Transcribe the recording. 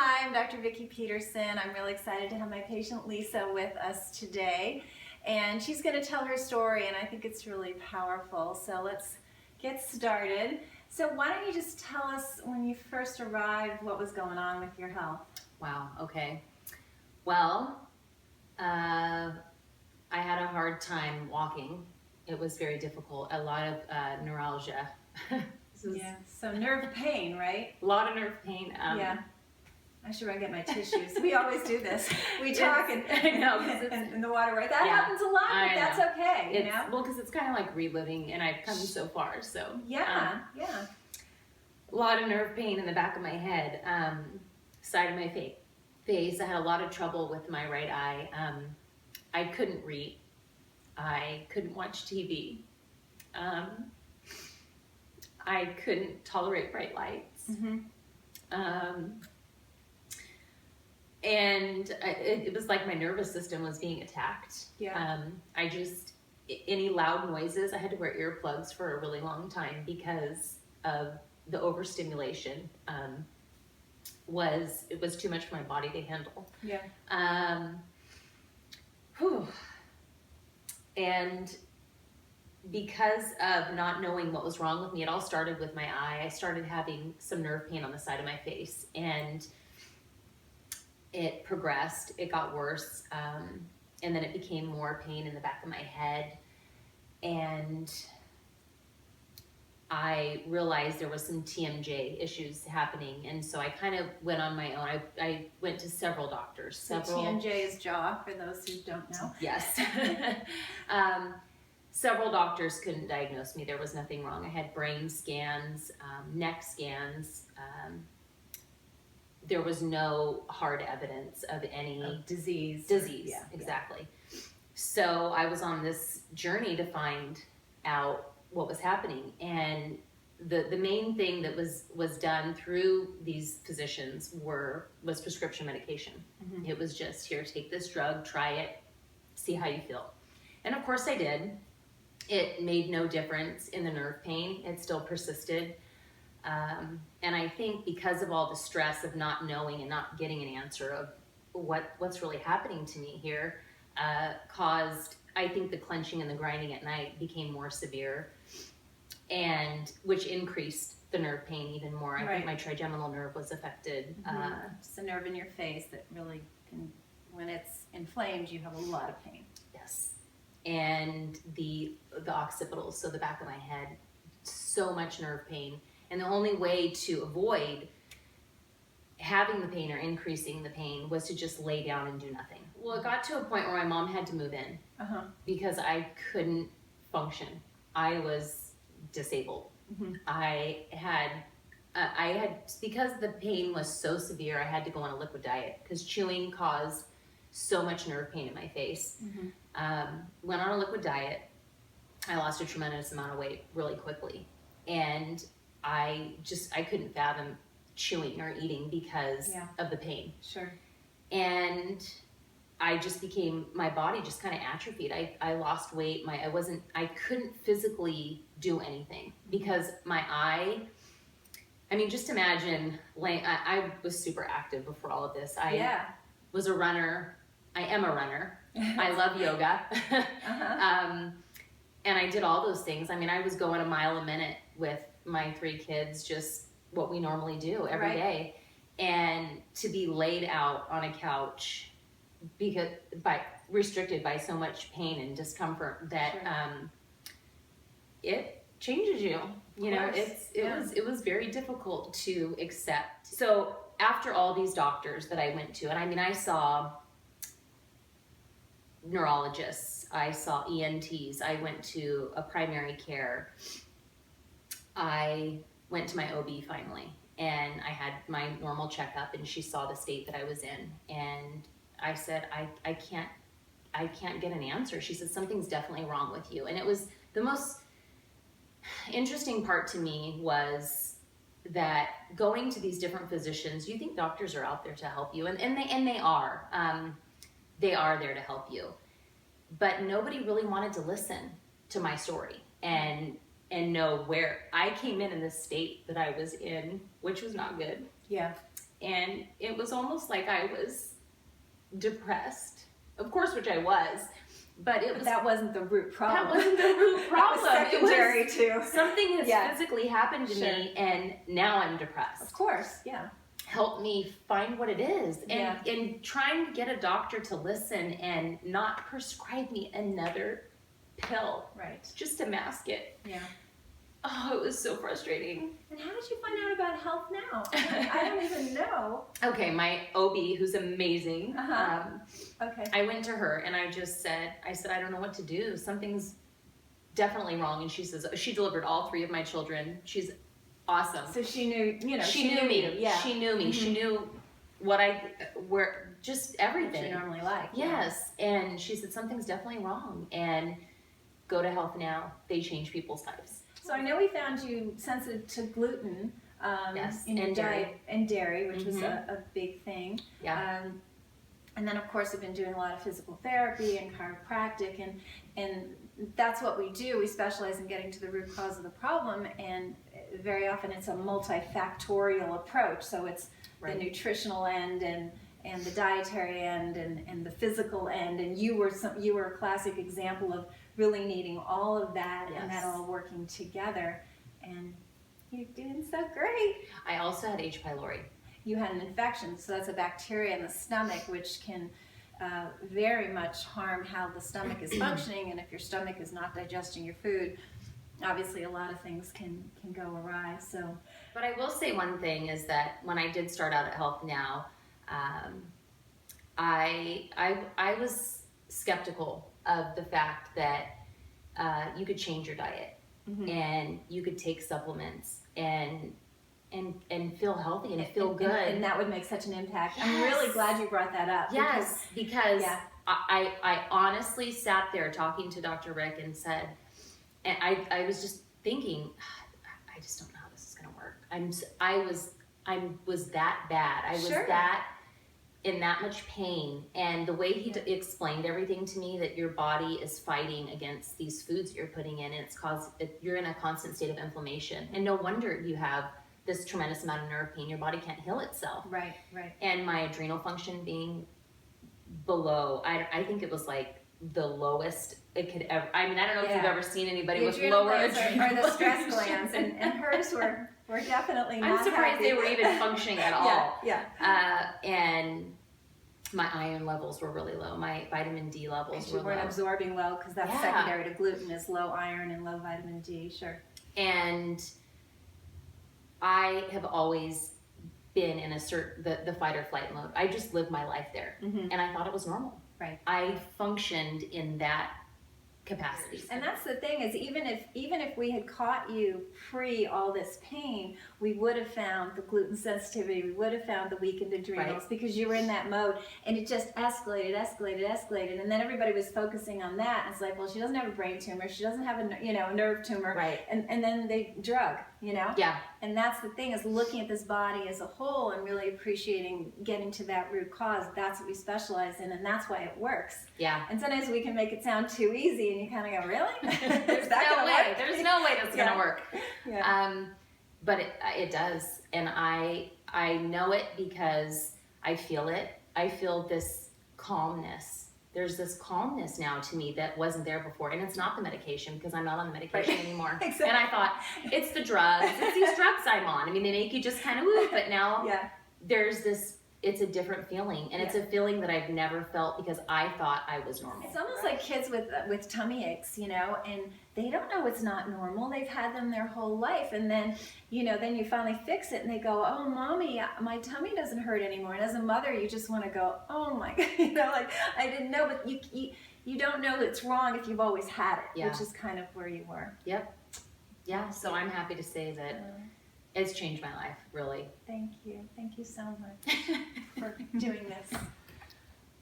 Hi, I'm Dr. Vikki Peterson. I'm really excited to have my patient Lisa with us today, and she's going to tell her story, and I think it's really powerful. So let's get started. So why don't you just tell us when you first arrived what was going on with your health? Wow, okay. Well, I had a hard time walking. It was very difficult, a lot of neuralgia. Yeah, so nerve pain, right? A lot of nerve pain. Yeah. I should get my tissues. We always do this. We talk and I know, in the water, right? That happens a lot, but that's okay, you know? Well, because it's kind of like reliving, and I've come so far, so. Yeah. A lot of nerve pain in the back of my head, side of my face. I had a lot of trouble with my right eye. I couldn't read. I couldn't watch TV. I couldn't tolerate bright lights. And it was like my nervous system was being attacked. Yeah. Any loud noises, I had to wear earplugs for a really long time because of the overstimulation. It was too much for my body to handle. Yeah. And because of not knowing what was wrong with me, it all started with my eye. I started having some nerve pain on the side of my face, and it progressed, it got worse, and then it became more pain in the back of my head, and I realized there was some TMJ issues happening, and so I kind of went on my own. I went to several doctors. So TMJ is jaw, for those who don't know. Yes. Several doctors couldn't diagnose me. There was nothing wrong. I had brain scans, neck scans. There was no hard evidence of any disease. Yeah, exactly. So I was on this journey to find out what was happening, and the main thing that was done through these physicians was prescription medication. It was just, here, take this drug, try it, see how you feel. And of course I did. It made no difference in the nerve pain. It still persisted. And I think because of all the stress of not knowing and not getting an answer of what's really happening to me here, caused, I think, the clenching and the grinding at night became more severe, and which increased the nerve pain even more. I think my trigeminal nerve was affected. It's the nerve in your face that really can, when it's inflamed, you have a lot of pain. Yes. And the occipitals, so the back of my head, so much nerve pain. And the only way to avoid having the pain or increasing the pain was to just lay down and do nothing. Well, it got to a point where my mom had to move in because I couldn't function. I was disabled. I had, because the pain was so severe, I had to go on a liquid diet because chewing caused so much nerve pain in my face. Went on a liquid diet. I lost a tremendous amount of weight really quickly. And I couldn't fathom chewing or eating because of the pain. Sure. And I just my body just kind of atrophied. I lost weight. I couldn't physically do anything because my eye, I mean, just imagine, I was super active before all of this. I was a runner. I am a runner. I love yoga. And I did all those things. I mean, I was going a mile a minute with my 3 kids, just what we normally do every day. And to be laid out on a couch restricted by so much pain and discomfort that it changes you. You know, it was very difficult to accept. So after all these doctors that I went to, and I mean, I saw neurologists, I saw ENTs, I went to a primary care, I went to my OB finally, and I had my normal checkup, and she saw the state that I was in, and I said, I can't get an answer. She said, something's definitely wrong with you. And it was the most interesting part to me was that going to these different physicians, you think doctors are out there to help you, and they are. They are there to help you. But nobody really wanted to listen to my story and know where I came in this state that I was in, which was not good. Yeah. and it was almost like I was depressed, of course, which I was, but it was, that wasn't the root problem. that wasn't the root problem. That was secondary to something has physically happened to me, and now I'm depressed. Of course, yeah. Help me find what it is, and trying to get a doctor to listen and not prescribe me another pill, right, just to mask it. Yeah. Oh, it was so frustrating. And how did you find out about Health Now? I don't even know. Okay, my OB, who's amazing. Okay. I went to her and I said, I don't know what to do. Something's definitely wrong. And she says, she delivered all 3 of my children. She's awesome. So she knew, she knew me. Yeah. She knew me. Mm-hmm. She knew just everything. What you normally like. Yes. Yeah. And she said, something's definitely wrong. And go to Health Now. They change people's lives. So I know we found you sensitive to gluten in your diet and dairy, which was a big thing. Yeah. And then, of course, we've been doing a lot of physical therapy and chiropractic, and that's what we do. We specialize in getting to the root cause of the problem, and very often it's a multifactorial approach. So it's the nutritional end and the dietary end and the physical end, and you were a classic example of really needing all of that and that all working together, and you're doing so great. I also had H. pylori. You had an infection, so that's a bacteria in the stomach which can very much harm how the stomach is functioning, and if your stomach is not digesting your food, obviously a lot of things can go awry. So, but I will say one thing is that when I did start out at Health Now, I was skeptical of the fact that you could change your diet and you could take supplements and feel healthy and feel good. And that would make such an impact. I'm really glad you brought that up. Yes, because I honestly sat there talking to Dr. Rick and said, and I was just thinking, I just don't know how this is going to work. I was that bad. I was that in that much pain, and the way he explained everything to me, that your body is fighting against these foods that you're putting in, and you're in a constant state of inflammation, and no wonder you have this tremendous amount of nerve pain. Your body can't heal itself. Right. And my adrenal function being below, I think it was like the lowest it could ever. I mean, I don't know if you've ever seen anybody with lower adrenal or the stress glands, and hers were definitely not. I'm surprised happy. they were even functioning at all. Yeah. And my iron levels were really low. My vitamin D levels were low. You weren't absorbing well, because that's secondary to gluten, is low iron and low vitamin D. Sure. And I have always been in the fight or flight mode. I just lived my life there, and I thought it was normal. Right. I functioned in that capacity. And that's the thing, is even if we had caught you pre all this pain, we would have found the gluten sensitivity, we would have found the weakened adrenals, because you were in that mode, and it just escalated, and then everybody was focusing on that. And it's like, well, she doesn't have a brain tumor, she doesn't have a nerve tumor, and then they drug, and that's the thing, is looking at this body as a whole and really appreciating getting to that root cause. That's what we specialize in, and that's why it works. And sometimes we can make it sound too easy, and you kind of go, really? There's no way. There's no way that's gonna work. But it does, and I know it because I feel it. I feel this calmness. There's this calmness now to me that wasn't there before, and it's not the medication, because I'm not on the medication anymore. Exactly. And I thought, it's the drugs. It's these drugs I'm on. I mean, they make you just kind of woo, but now there's this. It's a different feeling, and it's a feeling that I've never felt, because I thought I was normal. It's almost like kids with tummy aches, and they don't know it's not normal. They've had them their whole life, and then you finally fix it, and they go, "Oh, mommy, my tummy doesn't hurt anymore." And as a mother, you just want to go, "Oh my God," like, I didn't know, but you don't know it's wrong if you've always had it, which is kind of where you were. Yep. Yeah. So I'm happy to say that. It's changed my life, really. Thank you. Thank you so much for doing this.